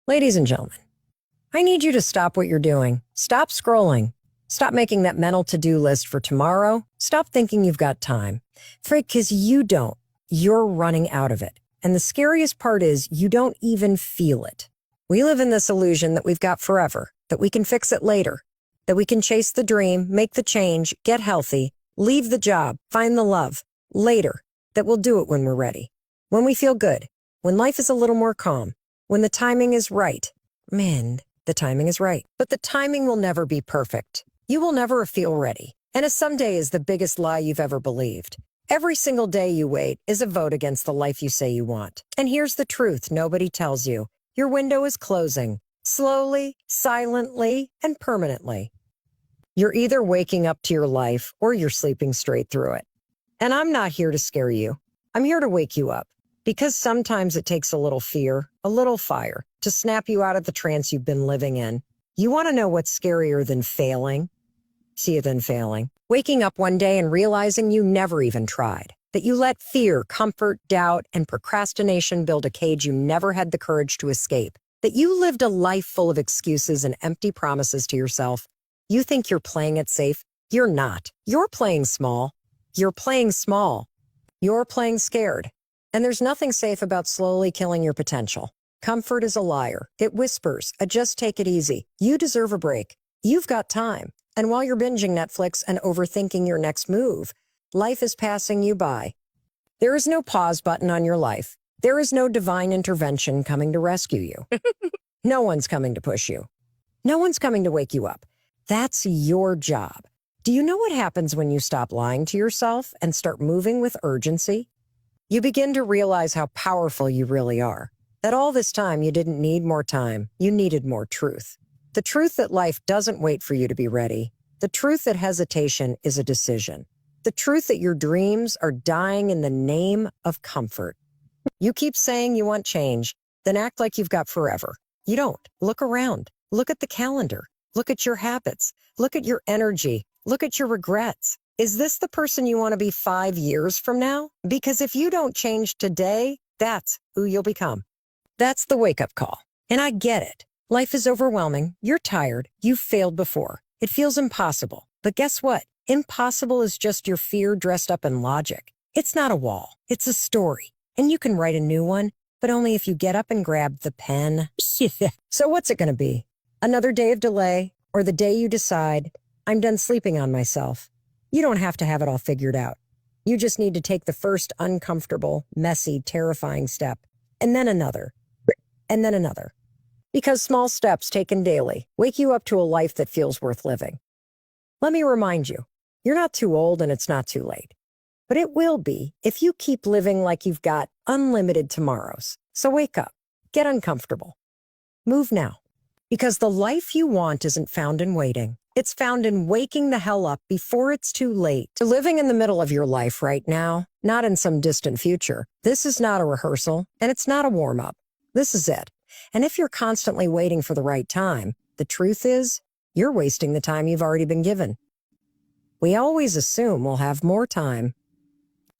Ladies and gentlemen, I need you to stop what you're doing. Stop scrolling. Stop making that mental to-do list for tomorrow. Stop thinking you've got time. Because you don't. You're running out of it. And the scariest part is you don't even feel it. We live in this illusion that we've got forever, that we can fix it later, that we can chase the dream, make the change, get healthy, leave the job, find the love, later, that we'll do it when we're ready, when we feel good, when life is a little more calm, when the timing is right. Man, the timing is right. But the timing will never be perfect. You will never feel ready. And a someday is the biggest lie you've ever believed. Every single day you wait is a vote against the life you say you want. And here's the truth nobody tells you. Your window is closing. Slowly, silently, and permanently. You're either waking up to your life or you're sleeping straight through it. And I'm not here to scare you. I'm here to wake you up. Because sometimes it takes a little fear, a little fire, to snap you out of the trance you've been living in. You want to know what's scarier than failing? See it than failing. Waking up one day and realizing you never even tried. That you let fear, comfort, doubt, and procrastination build a cage you never had the courage to escape. That you lived a life full of excuses and empty promises to yourself. You think you're playing it safe? You're not. You're playing small. You're playing small. You're playing scared. And there's nothing safe about slowly killing your potential. Comfort is a liar. It whispers, just take it easy. You deserve a break. You've got time. And while you're binging Netflix and overthinking your next move, life is passing you by. There is no pause button on your life. There is no divine intervention coming to rescue you. No one's coming to push you. No one's coming to wake you up. That's your job. Do you know what happens when you stop lying to yourself and start moving with urgency? You begin to realize how powerful you really are. That all this time you didn't need more time. You needed more truth. The truth that life doesn't wait for you to be ready. The truth that hesitation is a decision. The truth that your dreams are dying in the name of comfort. You keep saying you want change, then act like you've got forever. You don't. Look around. Look at the calendar. Look at your habits. Look at your energy. Look at your regrets. Is this the person you want to be 5 years from now? Because if you don't change today, that's who you'll become. That's the wake-up call. And I get it. Life is overwhelming. You're tired. You've failed before. It feels impossible. But guess what? Impossible is just your fear dressed up in logic. It's not a wall. It's a story. And you can write a new one, but only if you get up and grab the pen. So what's it going to be? Another day of delay, or the day you decide, I'm done sleeping on myself. You don't have to have it all figured out. You just need to take the first uncomfortable, messy, terrifying step, and then another, and then another. Because small steps taken daily wake you up to a life that feels worth living. Let me remind you, you're not too old and it's not too late. But it will be if you keep living like you've got unlimited tomorrows. So wake up, get uncomfortable, move now. Because the life you want isn't found in waiting. It's found in waking the hell up before it's too late. To living in the middle of your life right now, not in some distant future. This is not a rehearsal, and it's not a warm-up. This is it. And if you're constantly waiting for the right time, the truth is, you're wasting the time you've already been given. We always assume we'll have more time.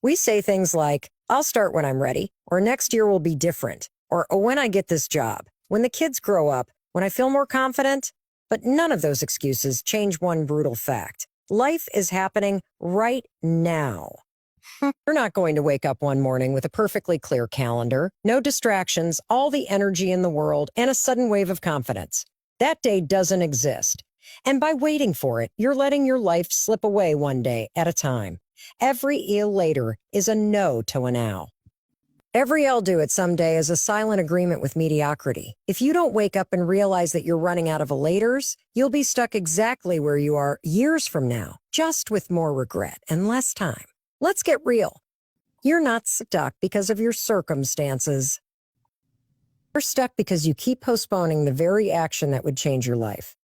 We say things like, I'll start when I'm ready, or next year will be different, or when I get this job, when the kids grow up, when I feel more confident. But none of those excuses change one brutal fact. Life is happening right now. You're not going to wake up one morning with a perfectly clear calendar, no distractions, all the energy in the world, and a sudden wave of confidence. That day doesn't exist. And by waiting for it, you're letting your life slip away one day at a time. Every eel later is a no to a now. Every I'll do it someday is a silent agreement with mediocrity. If you don't wake up and realize that you're running out of laters, you'll be stuck exactly where you are years from now, just with more regret and less time. Let's get real. You're not stuck because of your circumstances. You're stuck because you keep postponing the very action that would change your life.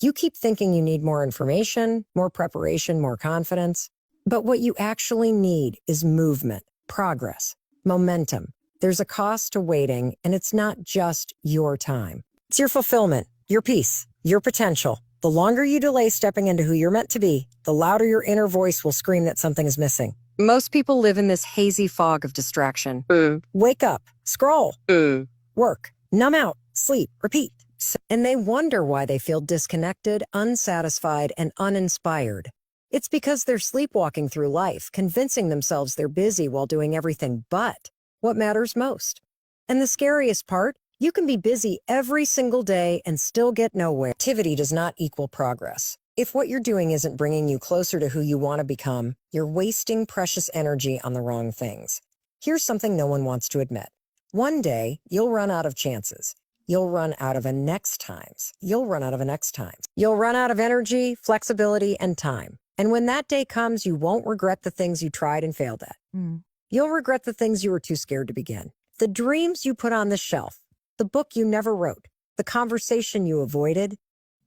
You keep thinking you need more information, more preparation, more confidence. But what you actually need is movement, progress, momentum. There's a cost to waiting, and it's not just your time. It's your fulfillment, your peace, your potential. The longer you delay stepping into who you're meant to be, the louder your inner voice will scream that something is missing. Most people live in this hazy fog of distraction. Wake up, scroll, work, numb out, sleep, repeat. And they wonder why they feel disconnected, unsatisfied, and uninspired. It's because they're sleepwalking through life, convincing themselves they're busy while doing everything but what matters most. And the scariest part, you can be busy every single day and still get nowhere. Activity does not equal progress. If what you're doing isn't bringing you closer to who you want to become, you're wasting precious energy on the wrong things. Here's something no one wants to admit. One day, you'll run out of chances. You'll run out of a next times. You'll run out of a next times. You'll run out of energy, flexibility, and time. And when that day comes, you won't regret the things you tried and failed at. You'll regret the things you were too scared to begin. The dreams you put on the shelf, the book you never wrote, the conversation you avoided,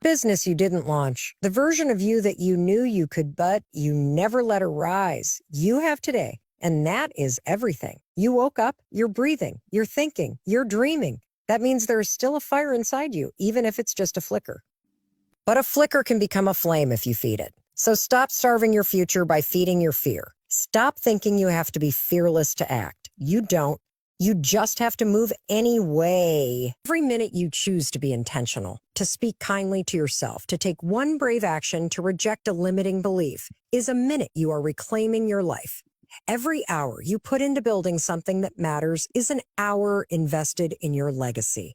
business you didn't launch, the version of you that you knew you could, but you never let her rise. You have today, and that is everything. You woke up, you're breathing, you're thinking, you're dreaming. That means there is still a fire inside you, even if it's just a flicker. But a flicker can become a flame if you feed it. So stop starving your future by feeding your fear. Stop thinking you have to be fearless to act. You don't. You just have to move anyway. Every minute you choose to be intentional, to speak kindly to yourself, to take one brave action, to reject a limiting belief, is a minute you are reclaiming your life. Every hour you put into building something that matters is an hour invested in your legacy.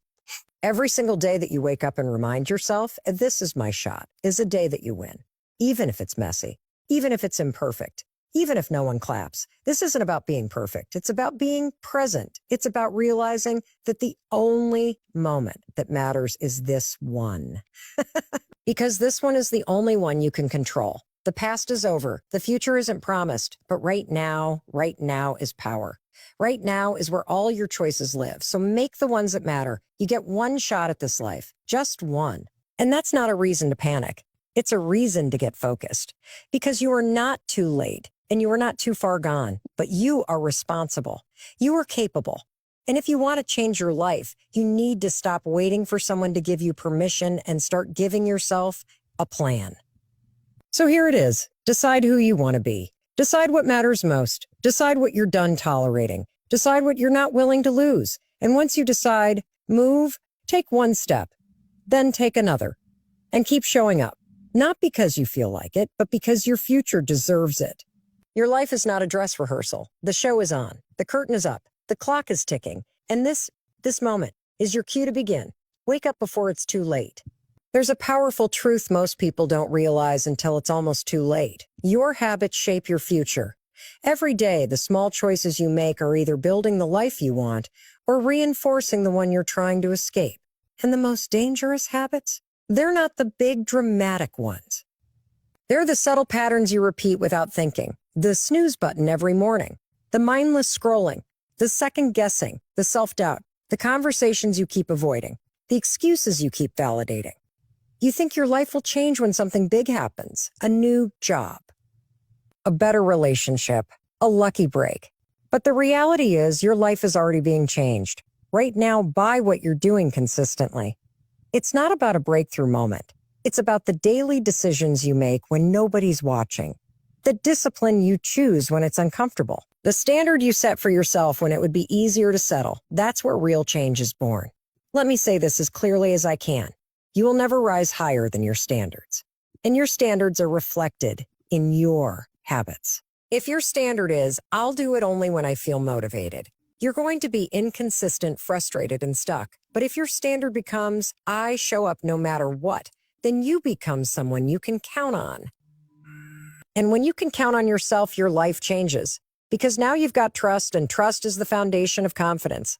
Every single day that you wake up and remind yourself, this is my shot, is a day that you win. Even if it's messy, even if it's imperfect, even if no one claps. This isn't about being perfect. It's about being present. It's about realizing that the only moment that matters is this one. Because this one is the only one you can control. The past is over. The future isn't promised. But right now is power. Right now is where all your choices live. So make the ones that matter. You get one shot at this life. Just one. And that's not a reason to panic. It's a reason to get focused. Because you are not too late and you are not too far gone. But you are responsible. You are capable. And if you want to change your life, you need to stop waiting for someone to give you permission and start giving yourself a plan. So here it is. Decide who you want to be. Decide what matters most. Decide what you're done tolerating. Decide what you're not willing to lose. And once you decide, move, take one step, then take another, and keep showing up. Not because you feel like it, but because your future deserves it. Your life is not a dress rehearsal. The show is on. The curtain is up. The clock is ticking. And this moment is your cue to begin. Wake up before it's too late. There's a powerful truth most people don't realize until it's almost too late. Your habits shape your future. Every day, the small choices you make are either building the life you want or reinforcing the one you're trying to escape. And the most dangerous habits? They're not the big, dramatic ones. They're the subtle patterns you repeat without thinking. The snooze button every morning. The mindless scrolling. The second guessing. The self-doubt. The conversations you keep avoiding. The excuses you keep validating. You think your life will change when something big happens. A new job. A better relationship. A lucky break. But the reality is your life is already being changed. Right now by what you're doing consistently. It's not about a breakthrough moment. It's about the daily decisions you make when nobody's watching. The discipline you choose when it's uncomfortable. The standard you set for yourself when it would be easier to settle. That's where real change is born. Let me say this as clearly as I can. You will never rise higher than your standards. And your standards are reflected in your habits. If your standard is, I'll do it only when I feel motivated, you're going to be inconsistent, frustrated, and stuck. But if your standard becomes, I show up no matter what, then you become someone you can count on. And when you can count on yourself, your life changes. Because now you've got trust, and trust is the foundation of confidence.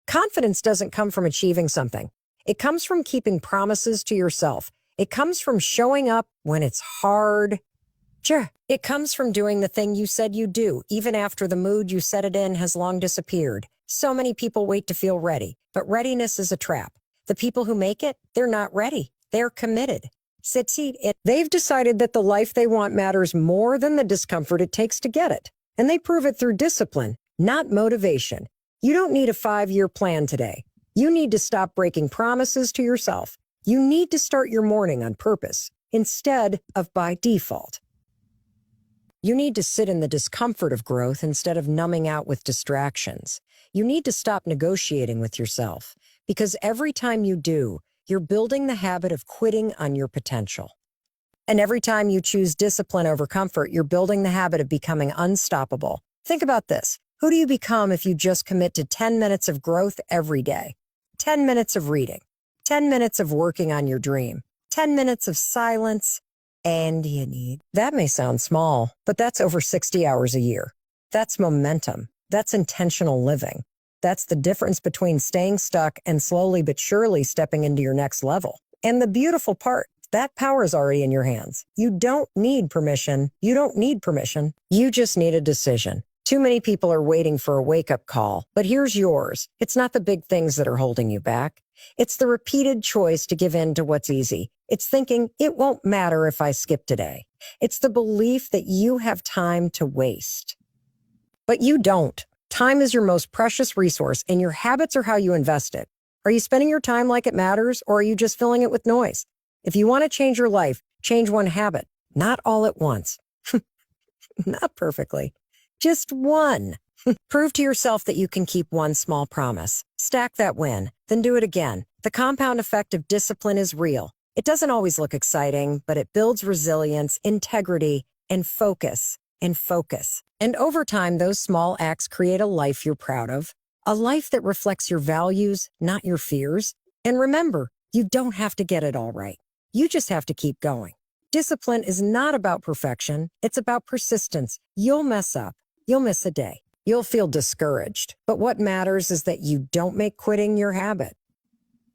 Confidence doesn't come from achieving something. It comes from keeping promises to yourself. It comes from showing up when it's hard. Sure. It comes from doing the thing you said you'd do, even after the mood you set it in has long disappeared. So many people wait to feel ready, but readiness is a trap. The people who make it, they're not ready. They're committed. They've decided that the life they want matters more than the discomfort it takes to get it. And they prove it through discipline, not motivation. You don't need a 5-year plan today. You need to stop breaking promises to yourself. You need to start your morning on purpose instead of by default. You need to sit in the discomfort of growth instead of numbing out with distractions. You need to stop negotiating with yourself Because every time you do, you're building the habit of quitting on your potential. And every time you choose discipline over comfort, you're building the habit of becoming unstoppable. Think about this. Who do you become if you just commit to 10 minutes of growth every day? 10 minutes of reading, 10 minutes of working on your dream, 10 minutes of silence, and you need. That may sound small, but that's over 60 hours a year. That's momentum. That's intentional living. That's the difference between staying stuck and slowly but surely stepping into your next level. And the beautiful part, that power is already in your hands. You don't need permission. You don't need permission. You just need a decision. Too many people are waiting for a wake-up call, but here's yours. It's not the big things that are holding you back. It's the repeated choice to give in to what's easy. It's thinking, it won't matter if I skip today. It's the belief that you have time to waste. But you don't. Time is your most precious resource, and your habits are how you invest it. Are you spending your time like it matters, or are you just filling it with noise? If you want to change your life, change one habit, not all at once. Not perfectly. Just one. Prove to yourself that you can keep one small promise. Stack that win, then do it again. The compound effect of discipline is real. It doesn't always look exciting, but it builds resilience, integrity, and focus. And over time, those small acts create a life you're proud of, a life that reflects your values, not your fears. And remember, you don't have to get it all right. You just have to keep going. Discipline is not about perfection. It's about persistence. You'll mess up. You'll miss a day. You'll feel discouraged. But what matters is that you don't make quitting your habit.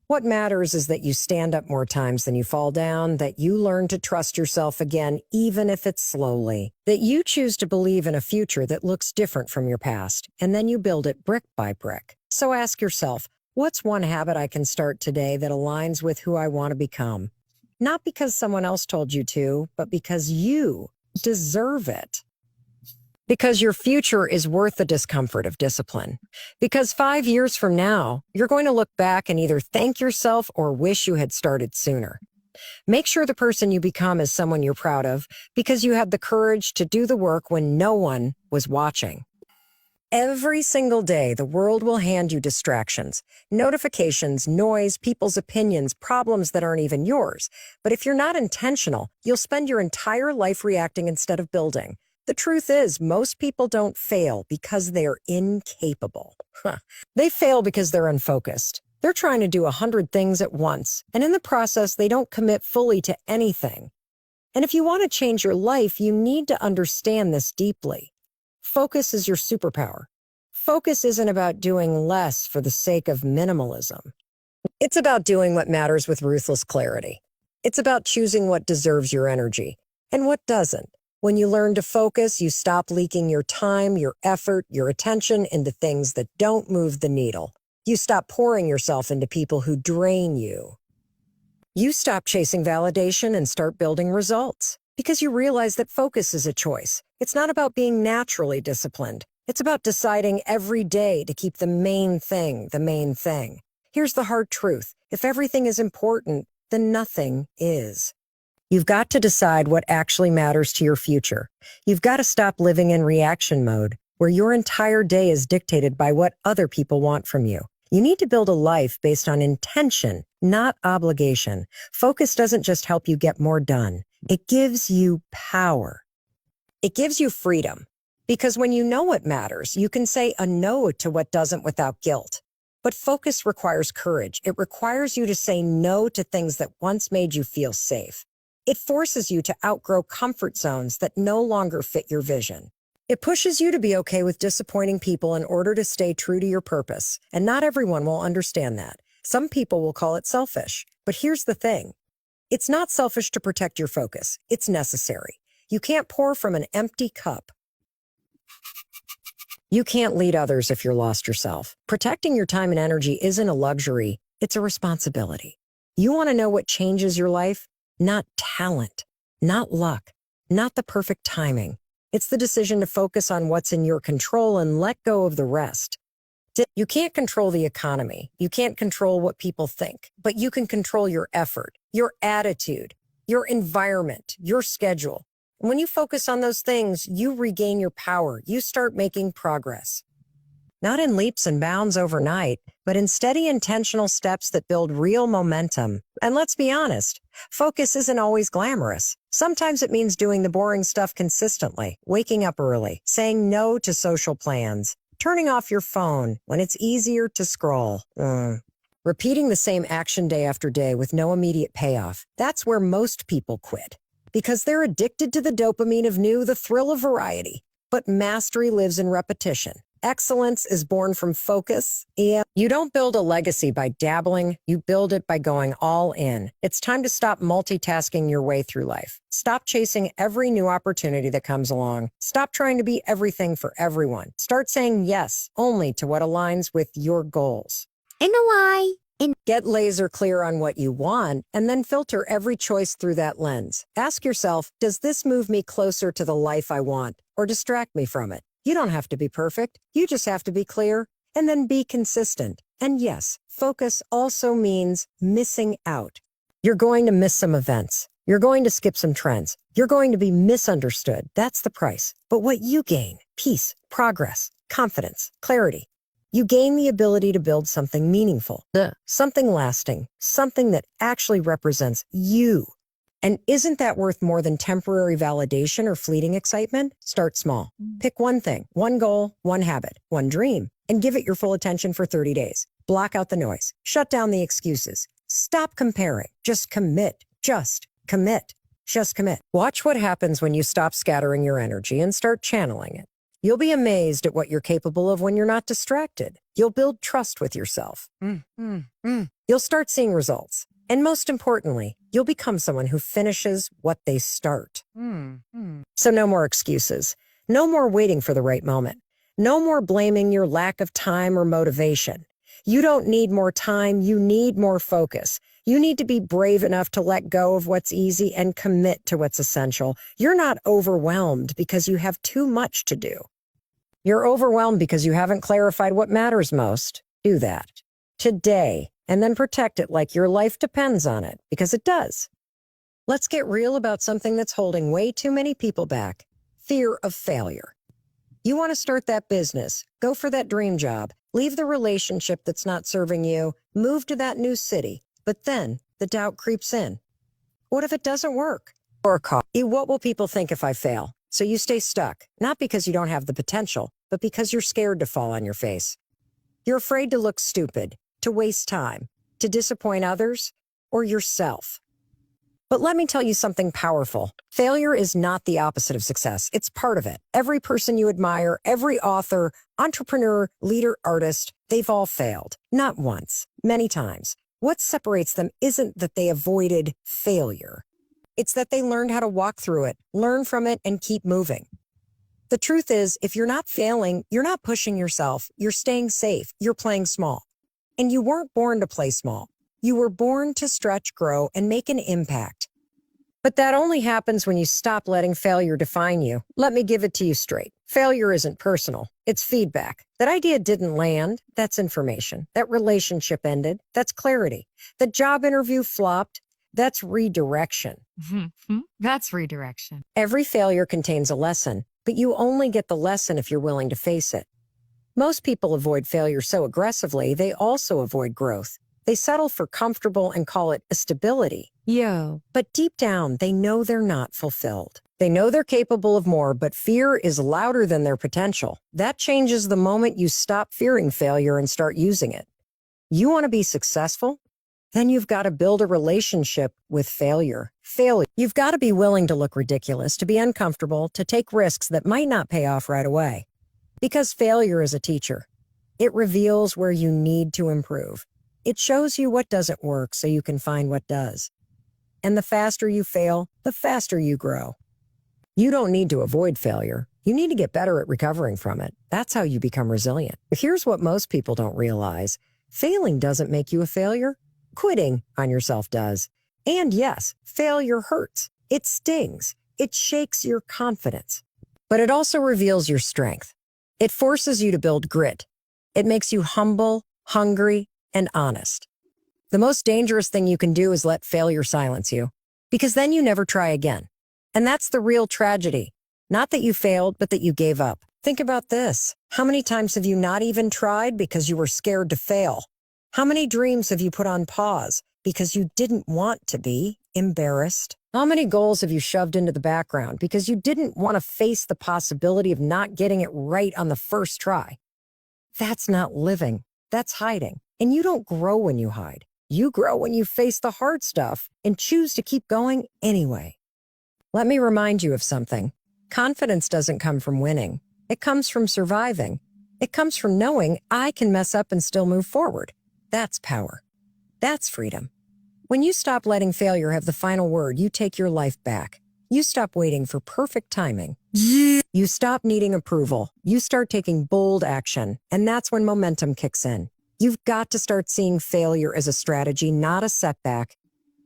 What matters is that you stand up more times than you fall down, that you learn to trust yourself again, even if it's slowly, that you choose to believe in a future that looks different from your past, and then you build it brick by brick. So ask yourself, what's one habit I can start today that aligns with who I want to become? Not because someone else told you to, but because you deserve it. Because your future is worth the discomfort of discipline. Because 5 years from now, you're going to look back and either thank yourself or wish you had started sooner. Make sure the person you become is someone you're proud of because you had the courage to do the work when no one was watching. Every single day, the world will hand you distractions, notifications, noise, people's opinions, problems that aren't even yours. But if you're not intentional, you'll spend your entire life reacting instead of building. The truth is, most people don't fail because they're incapable. They fail because they're unfocused. They're trying to do 100 things at once, and in the process, they don't commit fully to anything. And if you want to change your life, you need to understand this deeply. Focus is your superpower. Focus isn't about doing less for the sake of minimalism. It's about doing what matters with ruthless clarity. It's about choosing what deserves your energy and what doesn't. When you learn to focus, you stop leaking your time, your effort, your attention into things that don't move the needle. You stop pouring yourself into people who drain you. You stop chasing validation and start building results because you realize that focus is a choice. It's not about being naturally disciplined. It's about deciding every day to keep the main thing the main thing. Here's the hard truth. If everything is important, then nothing is. You've got to decide what actually matters to your future. You've got to stop living in reaction mode, where your entire day is dictated by what other people want from you. You need to build a life based on intention, not obligation. Focus doesn't just help you get more done. It gives you power. It gives you freedom. Because when you know what matters, you can say a no to what doesn't without guilt. But focus requires courage. It requires you to say no to things that once made you feel safe. It forces you to outgrow comfort zones that no longer fit your vision. It pushes you to be okay with disappointing people in order to stay true to your purpose. And not everyone will understand that. Some people will call it selfish. But here's the thing. It's not selfish to protect your focus. It's necessary. You can't pour from an empty cup. You can't lead others if you're lost yourself. Protecting your time and energy isn't a luxury. It's a responsibility. You want to know what changes your life? Not talent, not luck, not the perfect timing. It's the decision to focus on what's in your control and let go of the rest. You can't control the economy. You can't control what people think, but you can control your effort, your attitude, your environment, your schedule. And when you focus on those things, you regain your power. You start making progress. not in leaps and bounds overnight, but in steady, intentional steps that build real momentum. And let's be honest, focus isn't always glamorous. Sometimes it means doing the boring stuff consistently, waking up early, saying no to social plans, turning off your phone when it's easier to scroll. Repeating the same action day after day with no immediate payoff. That's where most people quit. Because they're addicted to the dopamine of new, the thrill of variety. But mastery lives in repetition. Excellence is born from focus. Yeah. You don't build a legacy by dabbling. You build it by going all in. It's time to stop multitasking your way through life. Stop chasing every new opportunity that comes along. Stop trying to be everything for everyone. Start saying yes only to what aligns with your goals. Get laser clear on what you want and then filter every choice through that lens. Ask yourself, does this move me closer to the life I want or distract me from it? You don't have to be perfect. You just have to be clear and then be consistent. And yes, focus also means missing out. You're going to miss some events. You're going to skip some trends. You're going to be misunderstood. That's the price. But what you gain, peace, progress, confidence, clarity. You gain the ability to build something meaningful, something lasting, something that actually represents you. And isn't that worth more than temporary validation or fleeting excitement? Start small. Pick one thing, one goal, one habit, one dream, and give it your full attention for 30 days. Block out the noise. Shut down the excuses. Stop comparing. Just commit. Just commit. Just commit. Watch what happens when you stop scattering your energy and start channeling it. You'll be amazed at what you're capable of when you're not distracted. You'll build trust with yourself. You'll start seeing results. And most importantly, you'll become someone who finishes what they start. So no more excuses. No more waiting for the right moment. No more blaming your lack of time or motivation. You don't need more time. You need more focus. You need to be brave enough to let go of what's easy and commit to what's essential. You're not overwhelmed because you have too much to do. You're overwhelmed because you haven't clarified what matters most. Do that today and then protect it like your life depends on it, because it does. Let's get real about something that's holding way too many people back. Fear of failure. You want to start that business, go for that dream job, leave the relationship that's not serving you, move to that new city. But then the doubt creeps in. What if it doesn't work? Or what will people think if I fail? So you stay stuck, not because you don't have the potential, but because you're scared to fall on your face. You're afraid to look stupid, to waste time, to disappoint others, or yourself. But let me tell you something powerful. Failure is not the opposite of success. It's part of it. Every person you admire, every author, entrepreneur, leader, artist, they've all failed. Not once, many times. What separates them isn't that they avoided failure. It's that they learned how to walk through it, learn from it, and keep moving. The truth is, if you're not failing, you're not pushing yourself. You're staying safe. You're playing small. And you weren't born to play small. You were born to stretch, grow, and make an impact. But that only happens when you stop letting failure define you. Let me give it to you straight. Failure isn't personal. It's feedback. That idea didn't land. That's information. That relationship ended. That's clarity. The job interview flopped. That's redirection. That's redirection. Every failure contains a lesson, but you only get the lesson if you're willing to face it. Most people avoid failure so aggressively, they also avoid growth. They settle for comfortable and call it a stability. But deep down, they know they're not fulfilled. They know they're capable of more, but fear is louder than their potential. That changes the moment you stop fearing failure and start using it. You want to be successful? Then you've got to build a relationship with failure. You've got to be willing to look ridiculous, to be uncomfortable, to take risks that might not pay off right away. Because failure is a teacher. It reveals where you need to improve. It shows you what doesn't work so you can find what does. And the faster you fail, the faster you grow. You don't need to avoid failure. You need to get better at recovering from it. That's how you become resilient. Here's what most people don't realize. Failing doesn't make you a failure. Quitting on yourself does. And yes, failure hurts. It stings. It shakes your confidence. But it also reveals your strength. It forces you to build grit. It makes you humble, hungry, and honest. The most dangerous thing you can do is let failure silence you, because then you never try again. And that's the real tragedy. Not that you failed, but that you gave up. Think about this. How many times have you not even tried because you were scared to fail? How many dreams have you put on pause because you didn't want to be embarrassed? How many goals have you shoved into the background because you didn't want to face the possibility of not getting it right on the first try? That's not living. That's hiding. And you don't grow when you hide. You grow when you face the hard stuff and choose to keep going anyway. Let me remind you of something. Confidence doesn't come from winning. It comes from surviving. It comes from knowing I can mess up and still move forward. That's power. That's freedom. When you stop letting failure have the final word, you take your life back. You stop waiting for perfect timing. You stop needing approval. You start taking bold action. And that's when momentum kicks in. You've got to start seeing failure as a strategy, not a setback.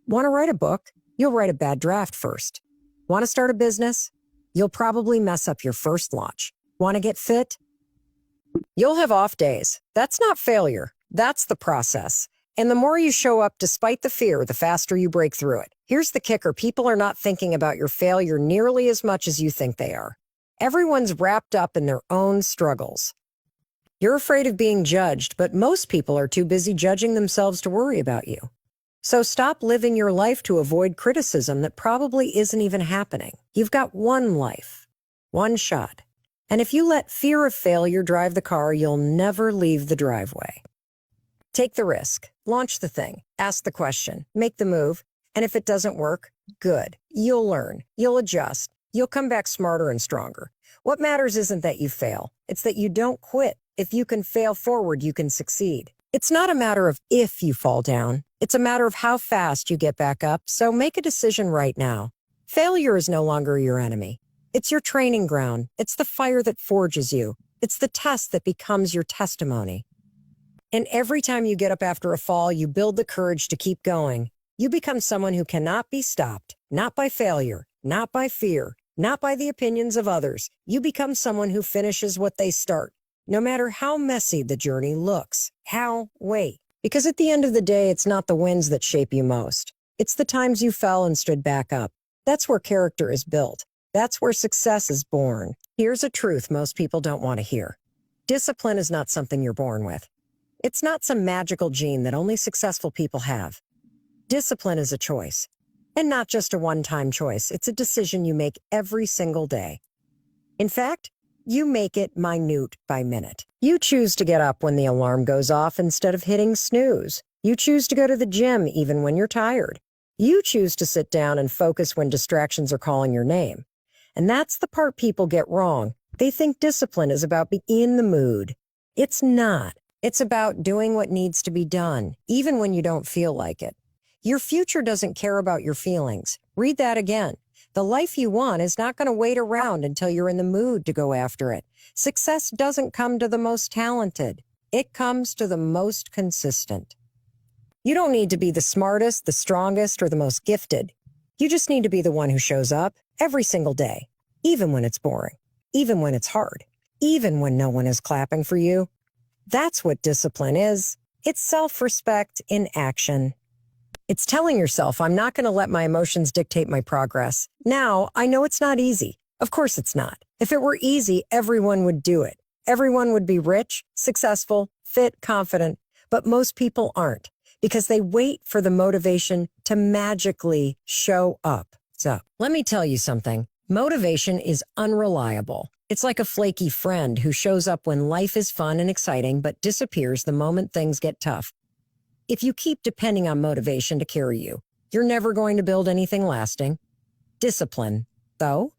Want to write a book? You'll write a bad draft first. Want to start a business? You'll probably mess up your first launch. Want to get fit? You'll have off days. That's not failure. That's the process. And the more you show up despite the fear, the faster you break through it. Here's the kicker. People are not thinking about your failure nearly as much as you think they are. Everyone's wrapped up in their own struggles. You're afraid of being judged, but most people are too busy judging themselves to worry about you. So stop living your life to avoid criticism that probably isn't even happening. You've got one life, one shot. And if you let fear of failure drive the car, you'll never leave the driveway. Take the risk, launch the thing, ask the question, make the move, and if it doesn't work, good. You'll learn, you'll adjust, you'll come back smarter and stronger. What matters isn't that you fail, it's that you don't quit. If you can fail forward, you can succeed. It's not a matter of if you fall down, it's a matter of how fast you get back up, so make a decision right now. Failure is no longer your enemy. It's your training ground. It's the fire that forges you. It's the test that becomes your testimony. And every time you get up after a fall, you build the courage to keep going. You become someone who cannot be stopped, not by failure, not by fear, not by the opinions of others. You become someone who finishes what they start, no matter how messy the journey looks. Wait. Because at the end of the day, it's not the wins that shape you most. It's the times you fell and stood back up. That's where character is built. That's where success is born. Here's a truth most people don't want to hear. Discipline is not something you're born with. It's not some magical gene that only successful people have. Discipline is a choice. And not just a one-time choice. It's a decision you make every single day. In fact, you make it minute by minute. You choose to get up when the alarm goes off instead of hitting snooze. You choose to go to the gym even when you're tired. You choose to sit down and focus when distractions are calling your name. And that's the part people get wrong. They think discipline is about being in the mood. It's not. It's about doing what needs to be done, even when you don't feel like it. Your future doesn't care about your feelings. Read that again. The life you want is not going to wait around until you're in the mood to go after it. Success doesn't come to the most talented. It comes to the most consistent. You don't need to be the smartest, the strongest, or the most gifted. You just need to be the one who shows up every single day, even when it's boring, even when it's hard, even when no one is clapping for you. That's what discipline is. It's self-respect in action. It's telling yourself, I'm not going to let my emotions dictate my progress. Now, I know it's not easy. Of course it's not. If it were easy, everyone would do it. Everyone would be rich, successful, fit, confident. But most people aren't because they wait for the motivation to magically show up. So, let me tell you something. Motivation is unreliable. It's like a flaky friend who shows up when life is fun and exciting, but disappears the moment things get tough. If you keep depending on motivation to carry you, you're never going to build anything lasting. Discipline, though.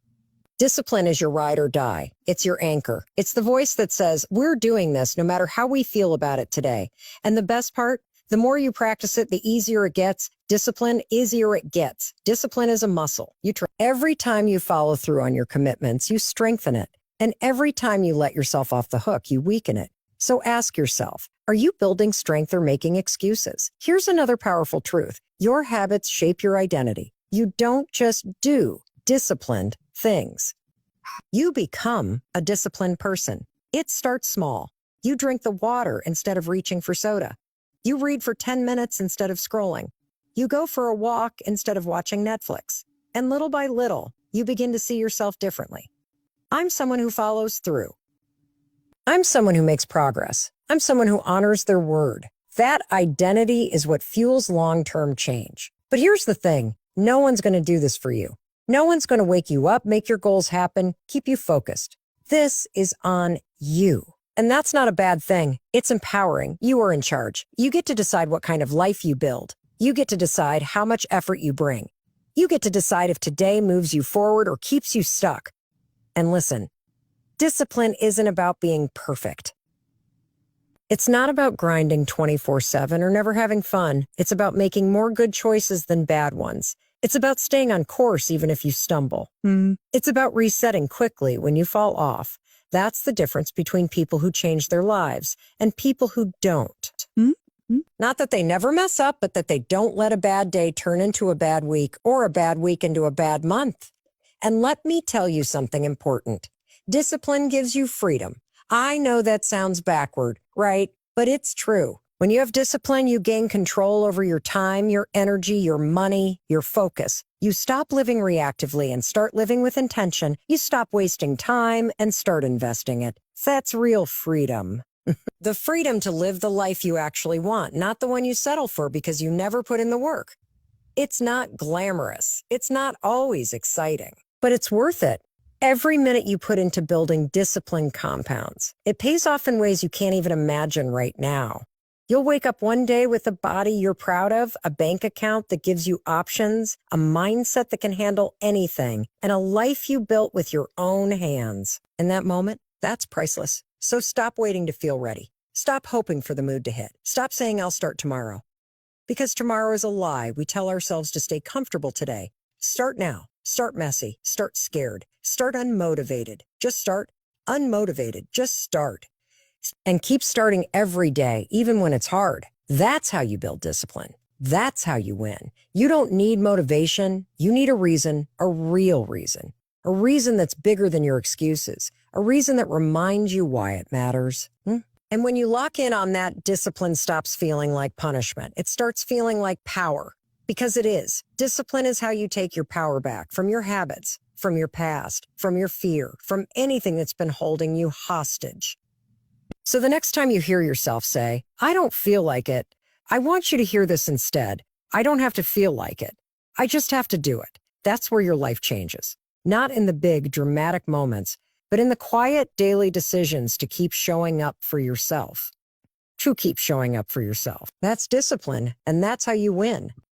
Discipline is your ride or die. It's your anchor. It's the voice that says, we're doing this no matter how we feel about it today. And the best part, the more you practice it, the easier it gets. Discipline, easier it gets. Discipline is a muscle. Every time you follow through on your commitments, you strengthen it. And every time you let yourself off the hook, you weaken it. So ask yourself, are you building strength or making excuses? Here's another powerful truth. Your habits shape your identity. You don't just do disciplined things. You become a disciplined person. It starts small. You drink the water instead of reaching for soda. You read for 10 minutes instead of scrolling. You go for a walk instead of watching Netflix. And little by little, you begin to see yourself differently. I'm someone who follows through. I'm someone who makes progress. I'm someone who honors their word. That identity is what fuels long-term change. But here's the thing. No one's going to do this for you. No one's going to wake you up, make your goals happen, keep you focused. This is on you. And that's not a bad thing. It's empowering. You are in charge. You get to decide what kind of life you build. You get to decide how much effort you bring. You get to decide if today moves you forward or keeps you stuck. And listen, discipline isn't about being perfect. It's not about grinding 24/7 or never having fun. It's about making more good choices than bad ones. It's about staying on course even if you stumble. It's about resetting quickly when you fall off. That's the difference between people who change their lives and people who don't. Not that they never mess up, but that they don't let a bad day turn into a bad week or a bad week into a bad month. And let me tell you something important. Discipline gives you freedom. I know that sounds backward, right? But it's true. When you have discipline, you gain control over your time, your energy, your money, your focus. You stop living reactively and start living with intention. You stop wasting time and start investing it. That's real freedom. The freedom to live the life you actually want, not the one you settle for because you never put in the work. It's not glamorous. It's not always exciting, but it's worth it. Every minute you put into building discipline compounds. It pays off in ways you can't even imagine right now. You'll wake up one day with a body you're proud of, a bank account that gives you options, a mindset that can handle anything, and a life you built with your own hands. In that moment, that's priceless. So stop waiting to feel ready. Stop hoping for the mood to hit. Stop saying I'll start tomorrow. Because tomorrow is a lie. We tell ourselves to stay comfortable today. Start now. Start messy. Start scared. Start unmotivated. Just start unmotivated. Just start. And keep starting every day, even when it's hard. That's how you build discipline. That's how you win. You don't need motivation. You need a reason, a real reason. A reason that's bigger than your excuses. A reason that reminds you why it matters. And when you lock in on that, discipline stops feeling like punishment. It starts feeling like power. Because it is. Discipline is how you take your power back from your habits, from your past, from your fear, from anything that's been holding you hostage. So the next time you hear yourself say, I don't feel like it, I want you to hear this instead. I don't have to feel like it. I just have to do it. That's where your life changes. Not in the big, dramatic moments, but in the quiet, daily decisions to keep showing up for yourself. To keep showing up for yourself. That's discipline, and that's how you win.